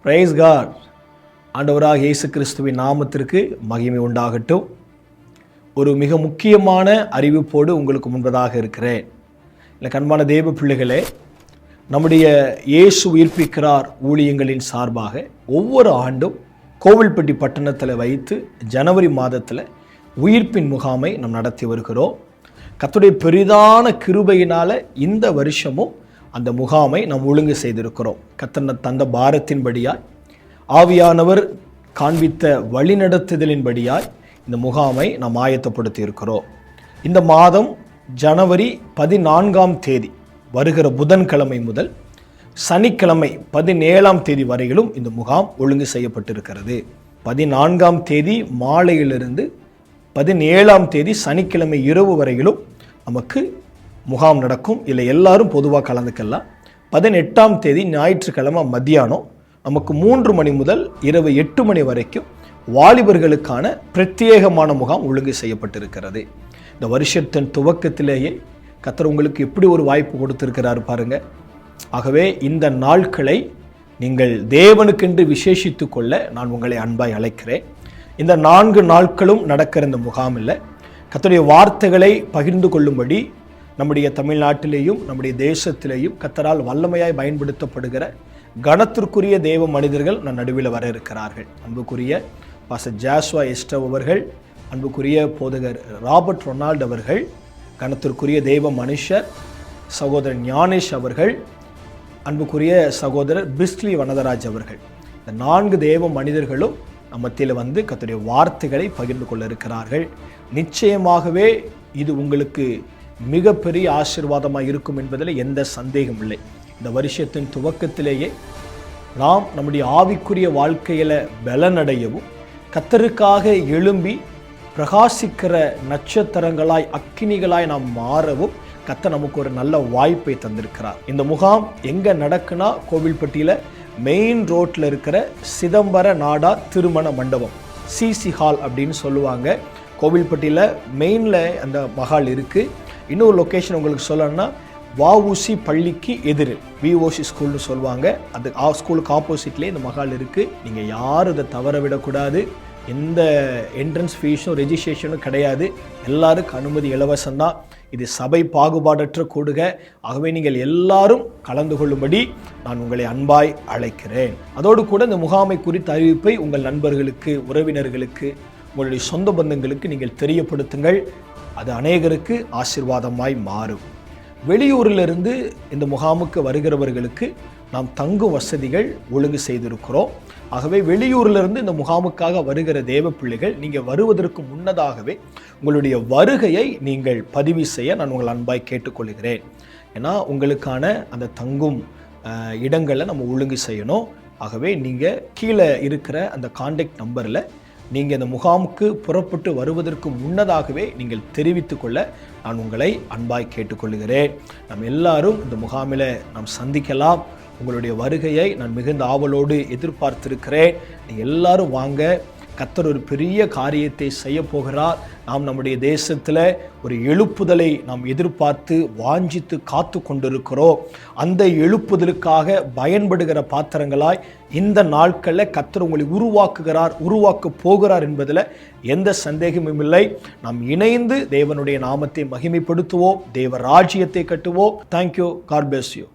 Price God. ஆண்டவராக இயேசு கிறிஸ்துவின் நாமத்திற்கு மகிமை உண்டாகட்டும். ஒரு மிக முக்கியமான அறிவிப்போடு உங்களுக்கு முன்பதாக இருக்கிறேன். எனக்கு அன்பான தேவ பிள்ளைகளே, நம்முடைய இயேசு உயிர்ப்பிக்கிறார் ஊழியங்களின் சார்பாக ஒவ்வொரு ஆண்டும் கோவில்பட்டி பட்டணத்தில் வைத்து ஜனவரி மாதத்தில் உயிர்ப்பின் முகாமை நாம் நடத்தி வருகிறோம். கர்த்தருடைய பெரிதான கிருபையினால் இந்த வருஷமும் அந்த முகாமை நாம் ஒழுங்கு செய்திருக்கிறோம். கர்த்தர் தந்த பாரத்தின்படியாய், ஆவியானவர் காண்பித்த வழிநடத்துதலின்படியாய் இந்த முகாமை நாம் ஆயத்தப்படுத்தி இருக்கிறோம். இந்த மாதம் ஜனவரி 14ஆம் தேதி வருகிற புதன்கிழமை முதல் சனிக்கிழமை 17ஆம் தேதி வரையிலும் இந்த முகாம் ஒழுங்கு செய்யப்பட்டிருக்கிறது. 14ஆம் தேதி மாலையிலிருந்து 17ஆம் தேதி சனிக்கிழமை இரவு வரையிலும் நமக்கு முகாம் நடக்கும். இல்லை எல்லாரும் பொதுவாக கலந்துக்கலாம். 18ஆம் தேதி ஞாயிற்றுக்கிழமை மத்தியானம் நமக்கு 3 மணி முதல் இரவு 8 மணி வரைக்கும் வாலிபர்களுக்கான பிரத்யேகமான முகாம் ஒழுங்கு செய்யப்பட்டிருக்கிறது. இந்த வருஷத்தின் துவக்கத்திலேயே கர்த்தர் உங்களுக்கு எப்படி ஒரு வாய்ப்பு கொடுத்திருக்கிறார் பாருங்க. ஆகவே இந்த நாட்களை நீங்கள் தேவனுக்கென்று விசேஷித்து கொள்ள நான் உங்களை அன்பாய் அழைக்கிறேன். இந்த 4 நாட்களும் நடக்கிற இந்த முகாமில் கர்த்தருடைய வார்த்தைகளை பகிர்ந்து கொள்ளும்படி நம்முடைய தமிழ்நாட்டிலேயும் நம்முடைய தேசத்திலேயும் கர்த்தரால் வல்லமையாய் பயன்படுத்தப்படுகிற கனத்திற்குரிய தேவ மனிதர்கள் நம் நடுவில் வர இருக்கிறார்கள். அன்புக்குரிய பாஸ்டர் ஜாஸ்வா எஸ்டவ் அவர்கள், அன்புக்குரிய போதகர் ராபர்ட் ரொனால்ட் அவர்கள், கனத்திற்குரிய தேவ மனுஷர் சகோதரர் ஞானேஷ் அவர்கள், அன்புக்குரிய சகோதரர் பிஸ்லி வனதராஜ் அவர்கள், இந்த 4 தேவ மனிதர்களும் மத்தியில் வந்து கர்த்தருடைய வார்த்தைகளை பகிர்ந்து கொள்ள இருக்கிறார்கள். நிச்சயமாகவே இது உங்களுக்கு மிகப்பெரிய ஆசீர்வாதமாக இருக்கும் என்பதில் எந்த சந்தேகம் இல்லை. இந்த வருஷத்தின் துவக்கத்திலேயே நாம் நம்முடைய ஆவிக்குரிய வாழ்க்கையில் பலனடையவும், கர்த்தருக்காக எழும்பி பிரகாசிக்கிற நட்சத்திரங்களாய் அக்கினிகளாய் நாம் மாறவும் கர்த்தர் நமக்கு ஒரு நல்ல வாய்ப்பை தந்திருக்கிறார். இந்த முகாம் எங்கே நடக்குன்னா கோவில்பட்டியில் மெயின் ரோட்டில் இருக்கிற சிதம்பர நாடார் திருமண மண்டபம், சிசி ஹால் அப்படின்னு சொல்லுவாங்க. கோவில்பட்டியில் மெயினில் அந்த மஹால் இருக்குது. இன்னொரு லொக்கேஷன் உங்களுக்கு சொல்லணும்னா வஉசி பள்ளிக்கு எதிரில் விஓசி ஸ்கூல்னு சொல்லுவாங்க. அது ஸ்கூலுக்கு ஆப்போசிட்லேயே இந்த மஹால் இருக்குது. நீங்கள் யாரும் இதை தவற விடக்கூடாது. எந்த என்ட்ரன்ஸ் ஃபீஸும் ரெஜிஸ்ட்ரேஷனும் கிடையாது. எல்லாருக்கும் அனுமதி இலவசம்தான். இது சபை பாகுபாடற்ற கூடுக. ஆகவே நீங்கள் எல்லாரும் கலந்து கொள்ளும்படி நான் உங்களை அன்பாய் அழைக்கிறேன். அதோடு கூட இந்த முகாமை குறித்த அறிவிப்பை உங்கள் நண்பர்களுக்கு, உறவினர்களுக்கு, உங்களுடைய சொந்த பந்தங்களுக்கு நீங்கள் தெரியப்படுத்துங்கள். அது அநேகருக்கு ஆசீர்வாதமாய் மாறும். வெளியூரிலிருந்து இந்த முகாமுக்கு வருகிறவர்களுக்கு நாம் தங்கும் வசதிகள் ஒழுங்கு செய்திருக்கிறோம். ஆகவே வெளியூரிலிருந்து இந்த முகாமுக்காக வருகிற தேவ பிள்ளைகள், நீங்கள் வருவதற்கு முன்னதாகவே உங்களுடைய வருகையை நீங்கள் பதிவு செய்ய நான் உங்கள் அன்பாய் கேட்டுக்கொள்கிறேன். ஏன்னா உங்களுக்கான அந்த தங்கும் இடங்களை நம்ம ஒழுங்கு செய்யணும். ஆகவே நீங்கள் கீழே இருக்கிற அந்த கான்டாக்ட் நம்பரில் நீங்கள் இந்த முகாமுக்கு புறப்பட்டு வருவதற்கு முன்னதாகவே நீங்கள் தெரிவித்து கொள்ள நான் உங்களை அன்பாய் கேட்டுக்கொள்கிறேன். நாம் எல்லாரும் இந்த முகாமில் நாம் சந்திக்கலாம். உங்களுடைய வருகையை நான் மிகுந்த ஆவலோடு எதிர்பார்த்திருக்கிறேன். நீங்கள் எல்லாரும் வாங்க. கர்த்தர் ஒரு பெரிய காரியத்தை செய்ய போகிறார். நாம் நம்முடைய தேசத்தில் ஒரு எழுப்புதலை நாம் எதிர்பார்த்து வாஞ்சித்து காத்து கொண்டிருக்கிறோம். அந்த எழுப்புதலுக்காக பயன்படுகிற பாத்திரங்களாய் இந்த நாட்களில் கர்த்தர் உங்களை உருவாக்க போகிறார் என்பதில் எந்த சந்தேகமும் இல்லை. நாம் இணைந்து தேவனுடைய நாமத்தை மகிமைப்படுத்துவோம், தேவ ராஜ்யத்தை கட்டுவோம். தேங்க்யூ. God bless you.